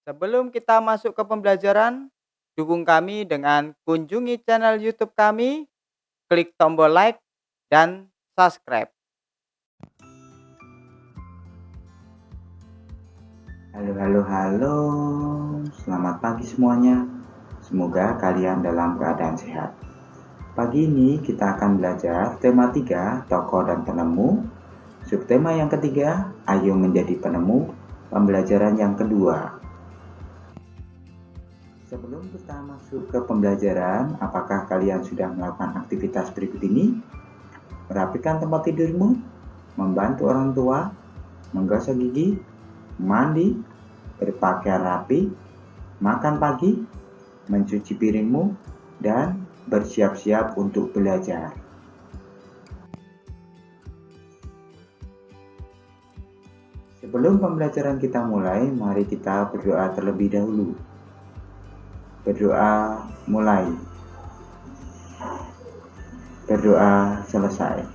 Sebelum kita masuk ke pembelajaran, dukung kami dengan kunjungi channel YouTube kami, klik tombol like dan subscribe. Halo, selamat pagi semuanya. Semoga kalian dalam keadaan sehat. Pagi ini kita akan belajar tema 3, tokoh dan penemu. Subtema yang ketiga, ayo menjadi penemu. Pembelajaran yang kedua. Sebelum kita masuk ke pembelajaran, apakah kalian sudah melakukan aktivitas berikut ini? Merapikan tempat tidurmu, membantu orang tua, menggosok gigi, mandi, berpakaian rapi, makan pagi, mencuci piringmu, dan bersiap-siap untuk belajar. Sebelum pembelajaran kita mulai, mari kita berdoa terlebih dahulu. Berdoa mulai. Berdoa selesai.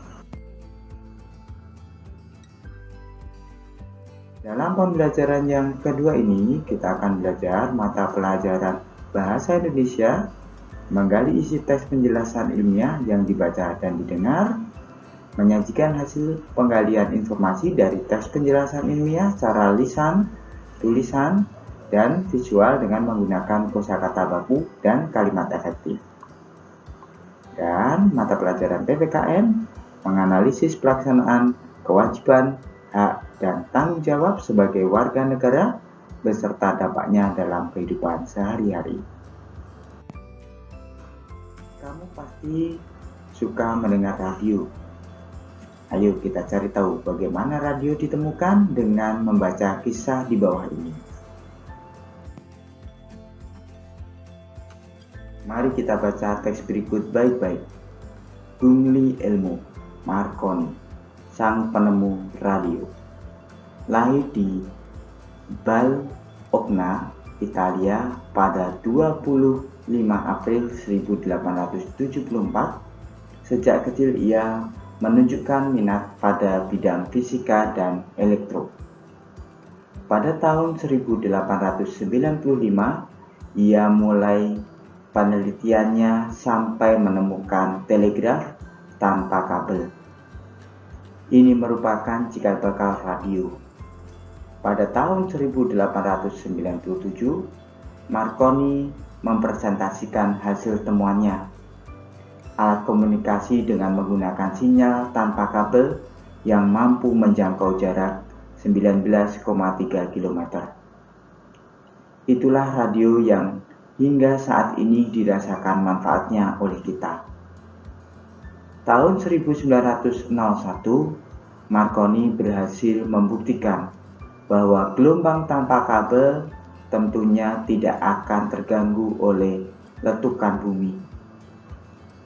Dalam pembelajaran yang kedua ini, kita akan belajar mata pelajaran Bahasa Indonesia, menggali isi teks penjelasan ilmiah yang dibaca dan didengar, menyajikan hasil penggalian informasi dari teks penjelasan ilmiah secara lisan, tulisan, dan visual dengan menggunakan kosakata baku dan kalimat efektif. Dan mata pelajaran PPKN, menganalisis pelaksanaan kewajiban, hak, dan tanggung jawab sebagai warga negara beserta dampaknya dalam kehidupan sehari-hari. Kamu pasti suka mendengar radio. Ayo kita cari tahu bagaimana radio ditemukan dengan membaca kisah di bawah ini. Mari kita baca teks berikut baik-baik. Bungli Ilmu Marconi, sang penemu radio. Lahir di Bologna, Italia pada 25 April 1874. Sejak kecil ia menunjukkan minat pada bidang fisika dan elektro. Pada tahun 1895, ia mulai penelitiannya sampai menemukan telegraf tanpa kabel. Ini merupakan cikal bakal radio. Pada tahun 1897, Marconi mempresentasikan hasil temuannya. Alat komunikasi dengan menggunakan sinyal tanpa kabel yang mampu menjangkau jarak 19,3 km. Itulah radio yang hingga saat ini dirasakan manfaatnya oleh kita. Tahun 1901, Marconi berhasil membuktikan bahwa gelombang tanpa kabel tentunya tidak akan terganggu oleh letupan bumi.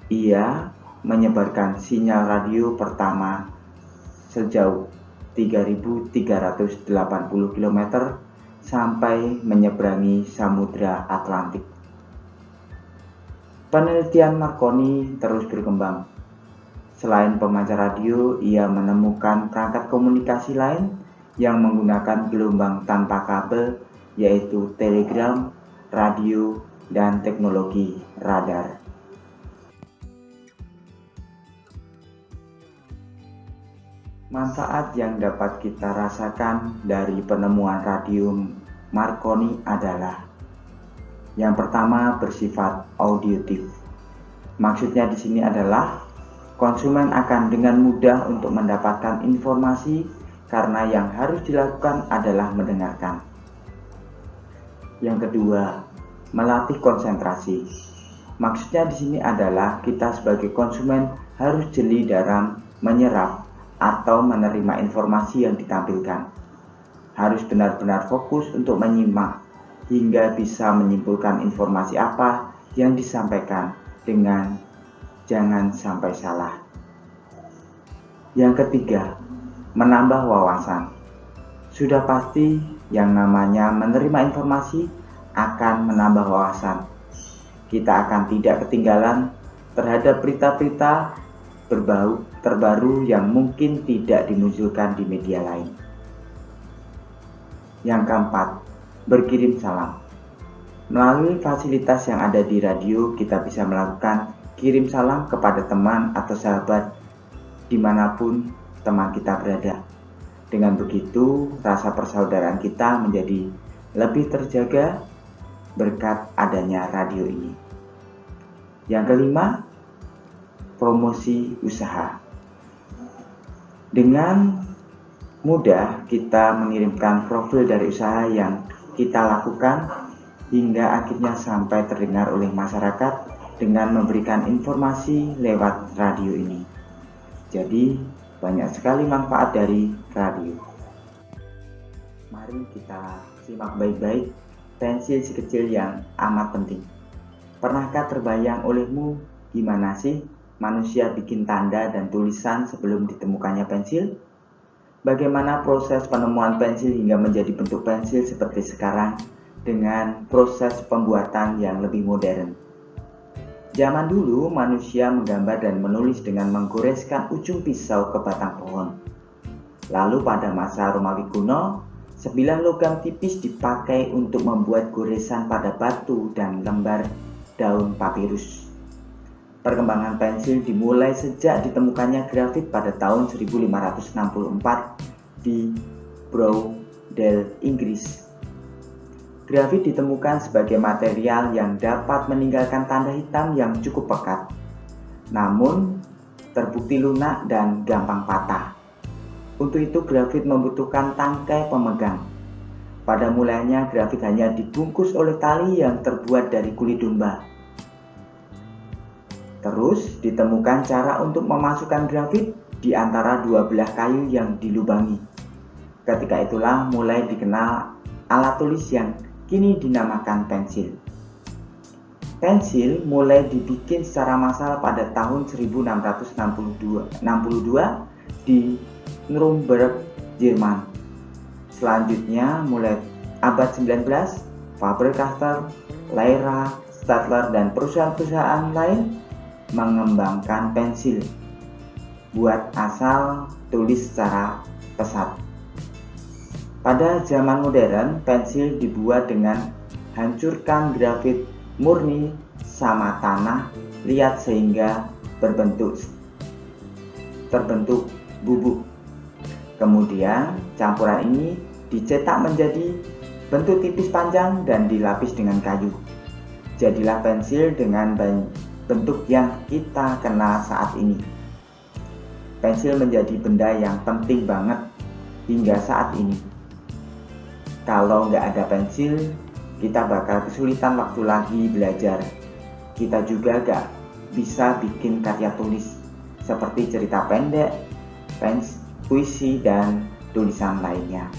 Ia menyebarkan sinyal radio pertama sejauh 3.380 km sampai menyeberangi Samudra Atlantik. Penelitian Marconi terus berkembang. Selain pemancar radio, ia menemukan perangkat komunikasi lain yang menggunakan gelombang tanpa kabel, yaitu telegram, radio, dan teknologi radar. Manfaat yang dapat kita rasakan dari penemuan radio Marconi adalah: yang pertama, bersifat auditif. Maksudnya di sini adalah konsumen akan dengan mudah untuk mendapatkan informasi karena yang harus dilakukan adalah mendengarkan. Yang kedua, melatih konsentrasi. Maksudnya di sini adalah kita sebagai konsumen harus jeli dalam menyerap atau menerima informasi yang ditampilkan. Harus benar-benar fokus untuk menyimak hingga bisa menyimpulkan informasi apa yang disampaikan dengan jangan sampai salah. Yang ketiga, menambah wawasan. Sudah pasti yang namanya menerima informasi akan menambah wawasan. Kita akan tidak ketinggalan terhadap berita-berita terbaru yang mungkin tidak dimunculkan di media lain. Yang keempat, berkirim salam. Melalui fasilitas yang ada di radio, kita bisa melakukan kirim salam kepada teman atau sahabat dimanapun teman kita berada. Dengan begitu, rasa persaudaraan kita menjadi lebih terjaga berkat adanya radio ini. Yang kelima, promosi usaha. Dengan mudah kita mengirimkan profil dari usaha yang kita lakukan hingga akhirnya sampai terdengar oleh masyarakat dengan memberikan informasi lewat radio ini. Jadi banyak sekali manfaat dari radio. Mari kita simak baik-baik pensil si kecil yang amat penting. Pernahkah terbayang olehmu gimana sih manusia bikin tanda dan tulisan sebelum ditemukannya pensil? Bagaimana proses penemuan pensil hingga menjadi bentuk pensil seperti sekarang dengan proses pembuatan yang lebih modern? Zaman dulu manusia menggambar dan menulis dengan menggoreskan ujung pisau ke batang pohon. Lalu pada masa Romawi kuno, 9 logam tipis dipakai untuk membuat goresan pada batu dan lembar daun papirus. Perkembangan pensil dimulai sejak ditemukannya grafit pada tahun 1564 di Bordeaux, Inggris. Grafit ditemukan sebagai material yang dapat meninggalkan tanda hitam yang cukup pekat, namun terbukti lunak dan gampang patah. Untuk itu grafit membutuhkan tangkai pemegang. Pada mulanya grafit hanya dibungkus oleh tali yang terbuat dari kulit domba. Terus ditemukan cara untuk memasukkan grafit di antara dua belah kayu yang dilubangi. Ketika itulah mulai dikenal alat tulis yang kini dinamakan pensil. Pensil mulai dibikin secara massal pada tahun 1662 di Nuremberg, Jerman. Selanjutnya mulai abad 19, Faber-Castell, Lyra, Staedtler, dan perusahaan-perusahaan lain mengembangkan pensil buat asal tulis secara pesat. Pada zaman modern, pensil dibuat dengan hancurkan grafit murni sama tanah liat sehingga terbentuk bubuk. Kemudian campuran ini dicetak menjadi bentuk tipis panjang dan dilapis dengan kayu. Jadilah pensil dengan bentuk yang kita kenal saat ini. Pensil menjadi benda yang penting banget hingga saat ini. Kalau nggak ada pensil, kita bakal kesulitan waktu lagi belajar. Kita juga nggak bisa bikin karya tulis seperti cerita pendek, puisi, dan tulisan lainnya.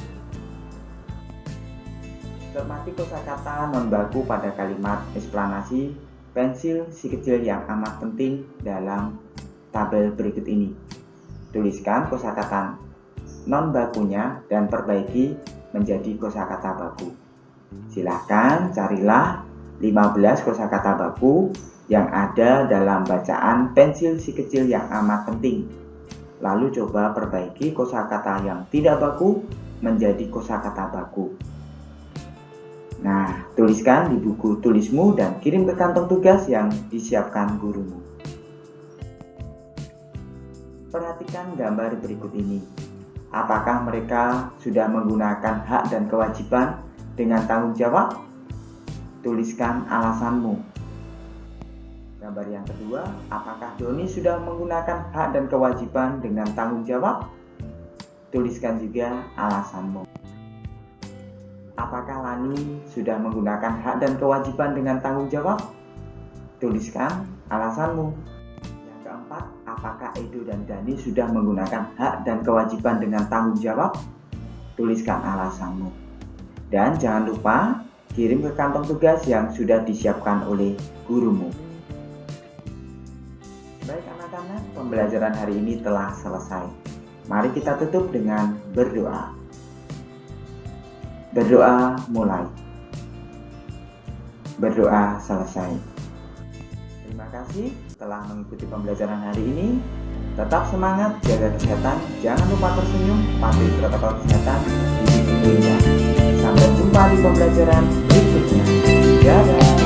Cermati kosakata non baku pada kalimat eksplanasi pensil si kecil yang amat penting dalam tabel berikut ini. Tuliskan kosakata non bakunya dan perbaiki menjadi kosakata baku. Silahkan carilah 15 kosakata baku yang ada dalam bacaan pensil si kecil yang amat penting. Lalu coba perbaiki kosakata yang tidak baku menjadi kosakata baku. Nah, tuliskan di buku tulismu dan kirim ke kantong tugas yang disiapkan gurumu. Perhatikan gambar berikut ini. Apakah mereka sudah menggunakan hak dan kewajiban dengan tanggung jawab? Tuliskan alasanmu. Gambar yang kedua, apakah Doni sudah menggunakan hak dan kewajiban dengan tanggung jawab? Tuliskan juga alasanmu. Apakah Lani sudah menggunakan hak dan kewajiban dengan tanggung jawab? Tuliskan alasanmu. Yang keempat, apakah Edo dan Dani sudah menggunakan hak dan kewajiban dengan tanggung jawab? Tuliskan alasanmu. Dan jangan lupa kirim ke kantong tugas yang sudah disiapkan oleh gurumu. Baik anak-anak, pembelajaran hari ini telah selesai. Mari kita tutup dengan berdoa. Berdoa mulai. Berdoa selesai. Terima kasih telah mengikuti pembelajaran hari ini. Tetap semangat, jaga kesehatan, jangan lupa tersenyum, patuhi protokol kesehatan di dunia. Sampai jumpa jumpa di pembelajaran berikutnya. Dadah.